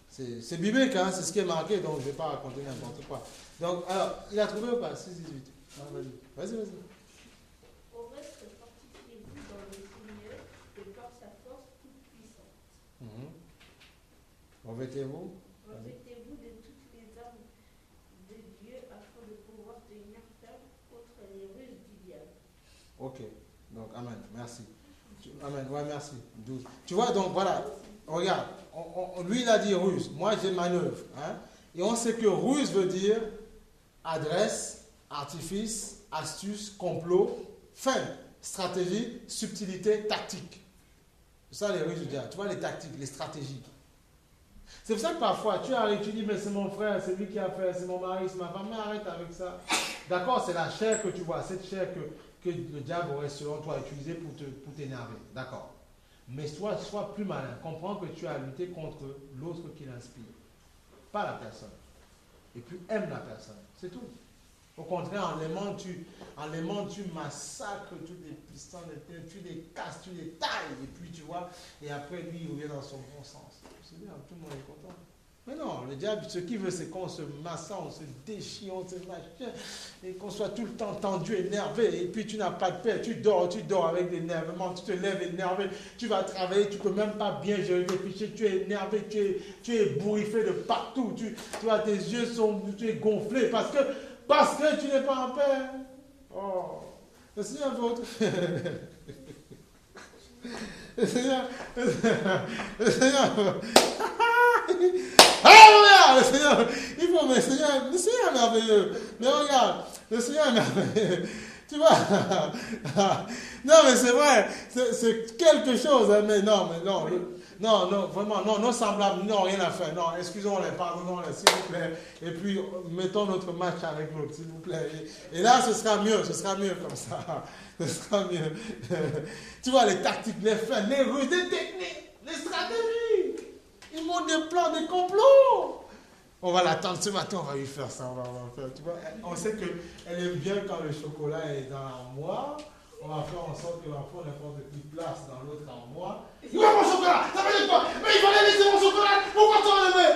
C'est biblique, hein, c'est ce qui est marqué, donc je ne vais pas raconter n'importe quoi. Donc, alors, il a trouvé ou pas? 6-18. Ah, vas-y. Au reste, fortifiez-vous dans le Seigneur et par sa force toute puissante. Revêtez-vous. Revêtez-vous de toutes les armes de Dieu afin de pouvoir tenir ferme contre les ruses du diable. Ok, donc amen, merci. Amen, ouais, merci. 12. Tu vois, donc voilà, regarde, lui il a dit ruse, moi j'ai manœuvre. Hein? Et on sait que ruse veut dire adresse, artifice, astuce, complot, fin, stratégie, subtilité, tactique. C'est ça les ruses du diable. Tu vois les tactiques, les stratégies. C'est pour ça que parfois tu arrives, tu dis mais c'est mon frère, c'est lui qui a fait, c'est mon mari, c'est ma femme, mais arrête avec ça. D'accord, c'est la chair que tu vois, cette chair que le diable aurait selon toi utilisée pour t'énerver. D'accord. Mais sois plus malin. Comprends que tu as lutté contre l'autre qui l'inspire. Pas la personne. Et puis aime la personne. C'est tout. Au contraire, en l'aimant, tu massacres tous les pistons, tu les casses, tu les tailles. Et puis tu vois, et après lui, il revient dans son bon sens. C'est bien, tout le monde est content. Mais non, le diable, ce qu'il veut, c'est qu'on se masse, on se déchire, on se machin, et qu'on soit tout le temps tendu, énervé, et puis tu n'as pas de paix, tu dors avec l'énervement, tu te lèves énervé, tu vas travailler, tu ne peux même pas bien gérer tes fichiers, tu es énervé, tu es bourriffé de partout, tu vois, tes yeux tu es gonflé, parce que tu n'es pas en paix. Oh, le Seigneur votre. Le Seigneur, alléluia, le Seigneur, il faut, mais le Seigneur est merveilleux. Mais regarde, le Seigneur est merveilleux. Tu vois? Non, mais c'est vrai, c'est quelque chose, hein, mais non, non, vraiment, non, nos semblables n'ont rien à faire. Non, excusons-les, pardonnons-les, s'il vous plaît. Et puis, mettons notre match avec l'autre, s'il vous plaît. Et là, ce sera mieux comme ça. Ce sera mieux. Tu vois, les tactiques, les faits, les ruses, les techniques, les stratégies. Ils montent des plans, des complots. On va l'attendre ce matin, on va lui faire ça, on va faire. Tu vois, on sait qu'elle aime bien quand le chocolat est dans l'armoire. On va faire en sorte que l'enfant n'importe qui place dans l'autre armoire. Où est mon chocolat? Ça veut dire quoi? Mais il fallait laisser mon chocolat. Pourquoi tu en aimais?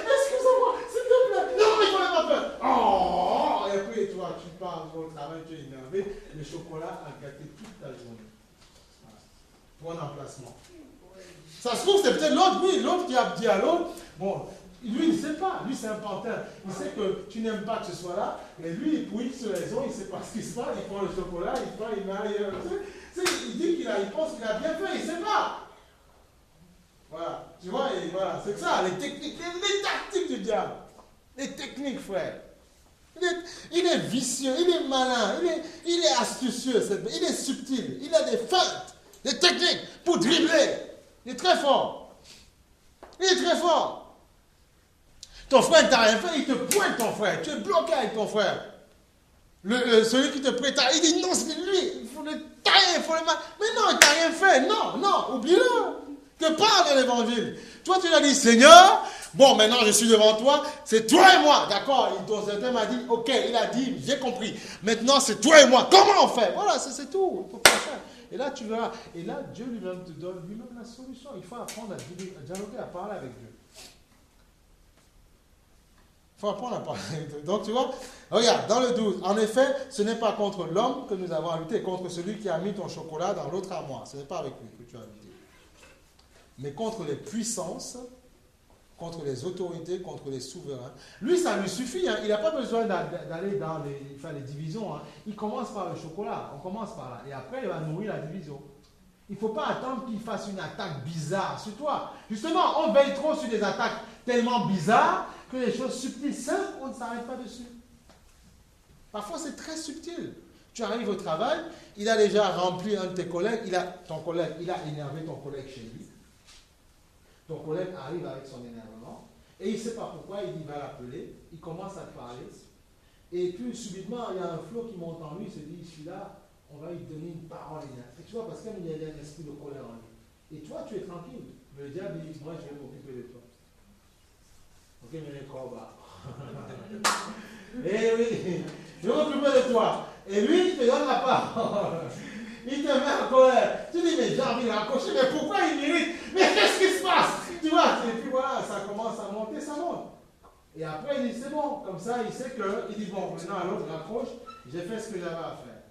Excusez-moi, s'il te plaît. Non, mais il fallait pas faire. Oh! Et puis, tu vois, tu pars au travail, tu es énervé. Le chocolat a gâté toute ta journée. Voilà. Pour un emplacement. Ça se trouve, c'est peut-être l'autre, oui, l'autre qui a dit à l'autre, bon, lui, il ne sait pas, lui, c'est un pantin. Il sait que tu n'aimes pas que ce soit là, mais lui, pour X raison, il ne sait pas ce qui se passe, il prend le chocolat, il met ailleurs. Il dit il pense qu'il a bien fait, il ne sait pas. Voilà, tu vois, et voilà, c'est ça, les techniques, les tactiques du diable. Les techniques, frère. Il est vicieux, il est malin, il est astucieux, il est subtil, il a des feintes, des techniques pour dribbler. Il est très fort. Il est très fort. Ton frère ne t'a rien fait, il te pointe ton frère. Tu es bloqué avec ton frère. Celui qui te prétend, il dit non, c'est lui. Il faut le tailler, il faut le mal. Mais non, il ne t'a rien fait. Non, oublie-le. Te parle de l'évangile. Toi, tu lui as dit, Seigneur, bon, maintenant je suis devant toi, c'est toi et moi. D'accord, ton Seigneur m'a dit, ok, il a dit, j'ai compris. Maintenant, c'est toi et moi. Comment on fait? Voilà, c'est tout. Il faut pas faire. Et là, tu verras. Et là, Dieu lui-même te donne lui-même la solution. Il faut apprendre à dialoguer, à parler avec Dieu. Il faut apprendre à parler avec Dieu. Donc, tu vois, regarde, dans le 12, en effet, ce n'est pas contre l'homme que nous avons à lutter, contre celui qui a mis ton chocolat dans l'autre armoire. Ce n'est pas avec lui que tu as lutté. Mais contre les puissances, contre les autorités, contre les souverains. Lui, ça lui suffit. Hein. Il n'a pas besoin d'aller faire les divisions. Hein. Il commence par le chocolat. On commence par là. Et après, il va nourrir la division. Il ne faut pas attendre qu'il fasse une attaque bizarre sur toi. Justement, on veille trop sur des attaques tellement bizarres que les choses subtiles, simples, on ne s'arrête pas dessus. Parfois, c'est très subtil. Tu arrives au travail, il a déjà rempli un de tes collègues, il a énervé ton collègue chez lui. Ton collègue arrive avec son énervement et il ne sait pas pourquoi, il va l'appeler, il commence à parler et puis subitement il y a un flot qui monte en lui, il se dit celui-là, on va lui donner une parole. Et tu vois, parce qu'il y a un esprit de colère en lui. Et toi, tu es tranquille. Mais le diable dit, moi je vais m'occuper de toi. Ok, mais les corbats. Eh oui, je vais m'occuper de toi. Et lui, il te donne la parole. Il te met en colère. Tu dis, mais j'ai envie de raccrocher, mais pourquoi il m'irrite? Mais qu'est-ce qui se passe? Tu vois, et puis voilà, ça commence à monter, ça monte. Et après, il dit, c'est bon. Comme ça, il sait que, il dit, bon, maintenant à l'autre, raccroche, j'ai fait ce que j'avais à faire.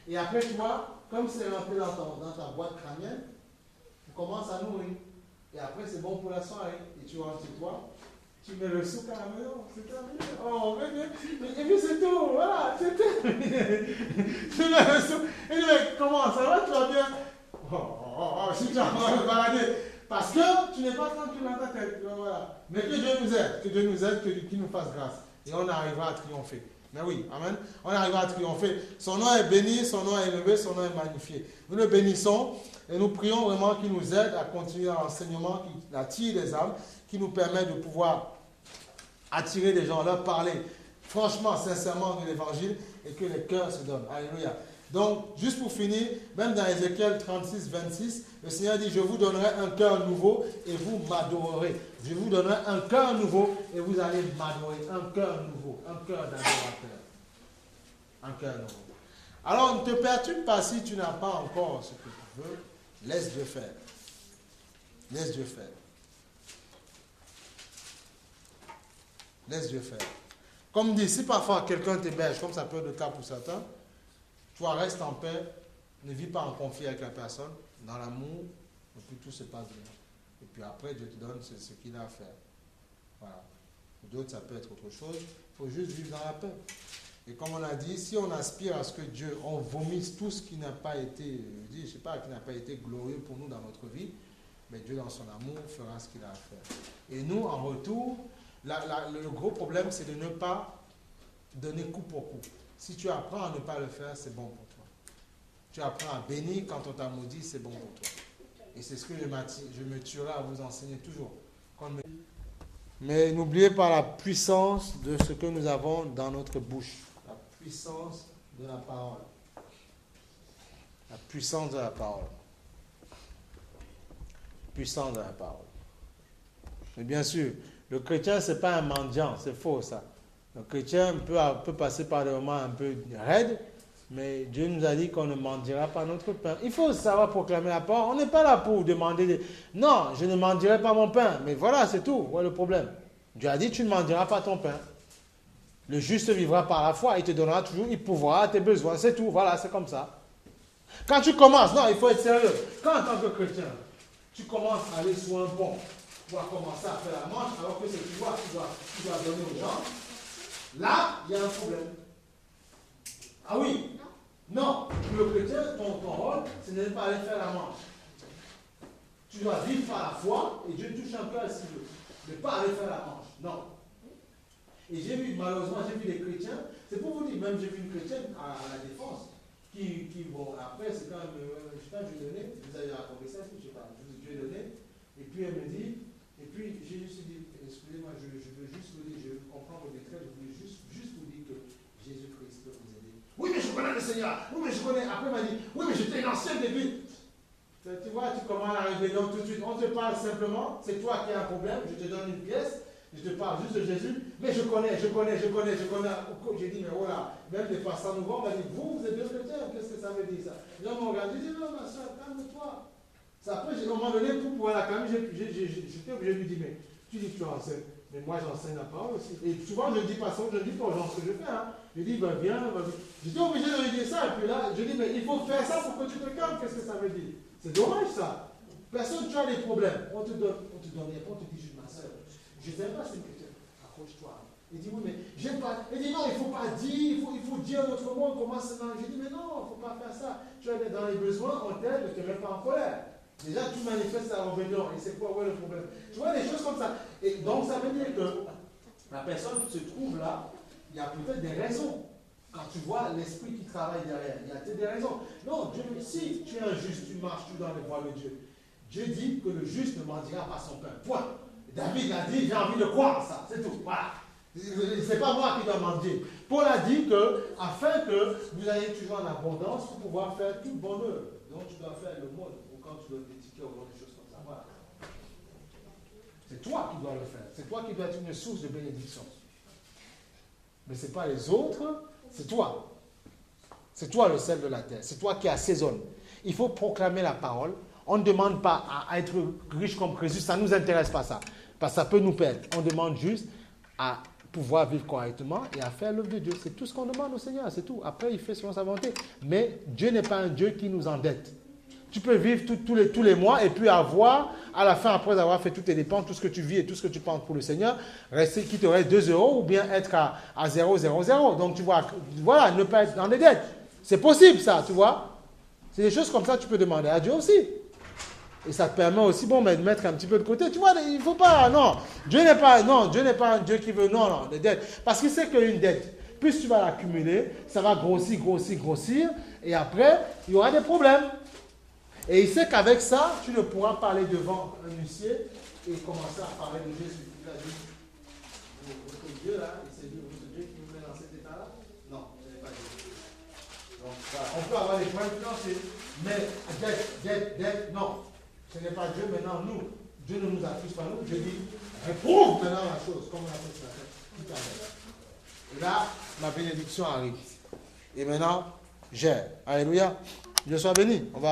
Et après, toi, comme c'est rentré dans ta boîte crânienne, tu commences à nourrir. Et après, c'est bon pour la soirée. Et tu rentres chez toi, tu mets le sucre à la maison, c'est terminé. Oh, et puis c'est tout, voilà, c'est terminé. Tu mets le sucre, et le mec, comment ça va, tu vas bien? Si tu vas me balader. Parce que tu n'es pas tranquille dans ta tête. Voilà. Mais que Dieu nous aide, qu'il nous fasse grâce. Et on arrivera à triompher. Mais oui, amen. On arrivera à triompher. Son nom est béni, son nom est élevé, son nom est magnifié. Nous le bénissons et nous prions vraiment qu'il nous aide à continuer l'enseignement, qu'il attire les âmes, qui nous permet de pouvoir attirer des gens, leur parler franchement, sincèrement de l'évangile et que les cœurs se donnent. Alléluia. Donc, juste pour finir, même dans Ézéchiel 36, 26, le Seigneur dit, je vous donnerai un cœur nouveau et vous m'adorerez. Je vous donnerai un cœur nouveau et vous allez m'adorer. Un cœur nouveau, un cœur d'adorateur. Un cœur nouveau. Alors, ne te perturbe pas si tu n'as pas encore ce que tu veux. Laisse Dieu faire. Laisse Dieu faire. Laisse Dieu faire. Comme dit, si parfois quelqu'un t'héberge, comme ça peut être le cas pour certains, toi reste en paix, ne vis pas en conflit avec la personne, dans l'amour, et puis tout se passe bien. Et puis après, Dieu te donne ce qu'il a à faire. Voilà. Pour d'autres, ça peut être autre chose. Il faut juste vivre dans la paix. Et comme on a dit, si on aspire à ce que Dieu, on vomisse tout ce qui n'a pas été, je sais pas, qui n'a pas été glorieux pour nous dans notre vie, mais Dieu dans son amour fera ce qu'il a à faire. Et nous, en retour, le gros problème, c'est de ne pas donner coup pour coup. Si tu apprends à ne pas le faire, c'est bon pour toi. Tu apprends à bénir quand on t'a maudit, c'est bon pour toi. Et c'est ce que je me tuerai à vous enseigner toujours. Mais n'oubliez pas la puissance de ce que nous avons dans notre bouche. La puissance de la parole. La puissance de la parole. Puissance de la parole. Mais bien sûr, le chrétien, ce n'est pas un mendiant, c'est faux ça. Le chrétien peut passer par des moments un peu raides, mais Dieu nous a dit qu'on ne mendira pas notre pain. Il faut savoir proclamer la parole. On n'est pas là pour demander non, je ne mendirai pas mon pain. Mais voilà, c'est tout. Voilà le problème. Dieu a dit, tu ne mendiras pas ton pain. Le juste vivra par la foi. Il te donnera toujours, il pourvoira à tes besoins. C'est tout. Voilà, c'est comme ça. Quand tu commences, non, il faut être sérieux. Quand en tant que chrétien, tu commences à aller sur un pont, tu vas commencer à faire la manche, alors que c'est toi qui dois donner aux gens. Là, il y a un problème. Ah oui? Non. Pour le chrétien, ton rôle, ce n'est pas aller faire la manche. Tu dois vivre par la foi et Dieu touche un peu à ce qu'il veut. Ne pas aller faire la manche. Non. Et malheureusement, j'ai vu des chrétiens, c'est pour vous dire, même j'ai vu une chrétienne à la défense, qui bon, après, c'est quand même, je ne sais pas, je lui ai donné, vous avez raconté ça, je ne sais pas, je lui ai donné, et puis elle me dit, et puis j'ai juste dit, excusez-moi, je veux juste vous dire, je comprends vos détresse, je voulais juste vous dire que Jésus-Christ peut vous aider. Oui, mais je connais le Seigneur, oui, mais je connais, après elle m'a dit, oui, mais j'étais une ancienne début. Tu vois, tu commences la rébellion tout de suite, on te parle simplement, c'est toi qui as un problème, je te donne une pièce, je te parle juste de Jésus, mais je connais. J'ai dit, mais voilà, même les pasteurs nouveaux, on m'a dit, vous êtes deux chrétiens, qu'est-ce que ça veut dire ça? Les gens m'ont regardé, j'ai dit, non, ma soeur, calme-toi. Après, à un moment donné, pour pouvoir la calmer, j'étais obligé de lui dire, mais tu dis que tu enseignes, mais moi j'enseigne la parole aussi. Et souvent, je ne dis pas ça, je ne dis pas aux gens ce que je fais. Hein. Je dis, ben viens, j'étais obligé de lui dire ça, et puis là, je dis, mais il faut faire ça pour que tu te calmes, qu'est-ce que ça veut dire? C'est dommage ça. Personne, tu as des problèmes. On te donne, on te dit juste ma soeur. Je ne sais pas si tu accroche-toi. Il dit, oui, mais j'aime pas. Il dit, non, il ne faut pas dire, il faut dire autrement, comment ça marche. Je dis, mais non, il ne faut pas faire ça. Tu es dans les besoins, on t'aide, ne te mets pas en colère. Déjà, tu manifestes ta rébellion. Et c'est quoi, ouais, le problème? Tu vois, des choses comme ça. Et donc, ça veut dire que la personne qui se trouve là, il y a peut-être des raisons. Quand tu vois l'esprit qui travaille derrière, il y a peut-être des raisons. Non, Dieu, si tu es un juste, tu marches tout dans les voies de Dieu. Dieu dit que le juste ne mendira pas son pain. Point. David a dit, j'ai envie de croire ça. C'est tout. Voilà. Ce n'est pas moi qui dois mendier. Paul a dit que, afin que vous ayez toujours en abondance pour pouvoir faire toute bonne œuvre. Donc tu dois faire le monde, ou quand tu dois dédiquer au monde, des choses comme ça. Voilà. C'est toi qui dois le faire. C'est toi qui dois être une source de bénédiction. Mais ce n'est pas les autres, c'est toi. C'est toi le sel de la terre. C'est toi qui assaisonne. Il faut proclamer la parole. On ne demande pas à être riche comme Jésus. Ça ne nous intéresse pas ça. Parce que ça peut nous perdre. On demande juste à pouvoir vivre correctement et à faire l'œuvre de Dieu. C'est tout ce qu'on demande au Seigneur. C'est tout. Après, il fait selon sa volonté. Mais Dieu n'est pas un Dieu qui nous endette. Tu peux vivre tous les mois et puis avoir, à la fin, après avoir fait toutes tes dépenses, tout ce que tu vis et tout ce que tu penses pour le Seigneur, qu'il te reste 2 euros ou bien être à 0,00. Donc, tu vois, voilà, ne pas être dans des dettes. C'est possible, ça, tu vois. C'est des choses comme ça que tu peux demander à Dieu aussi. Et ça te permet aussi, bon, de mettre un petit peu de côté. Tu vois, il ne faut pas, non. Dieu n'est pas un Dieu qui veut, non, des dettes. Parce qu'il sait qu'une dette, plus tu vas l'accumuler, ça va grossir. Et après, il y aura des problèmes. Et il sait qu'avec ça, tu ne pourras pas aller devant un huissier et commencer à parler de Jésus. Il a dit, votre Dieu là, c'est votre Dieu qui vous met dans cet état-là? Non, ce n'est pas Dieu. Donc voilà, on peut avoir des problèmes financiers, mais dette, non. Ce n'est pas Dieu maintenant, nous. Dieu ne nous accuse pas, nous. Je dis, réprouve maintenant la chose, comme on a fait ça. Tout à l'heure. Et là, ma bénédiction arrive. Et maintenant, j'ai. Alléluia. Dieu soit béni. On va